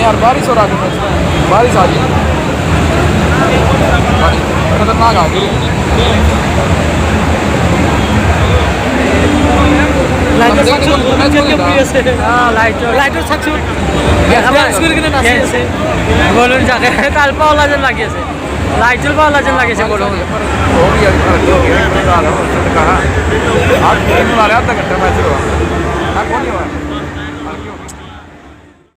यार, बारिश हो रहा है, बारिश आ गई, खतरनाक आ गई। লাইটৰ চাকচোন লাইটৰ চাকচোন ডান্স কৰি কিনে নাচি আছে বলুন জাগে কালপা ওলা যেন লাগি আছে লাইটৰ পৰা ওলা যেন লাগিছে বলুন हो गया कहा आज 3 आधा घंटा मैच हुआ कौन नहीं हुआ।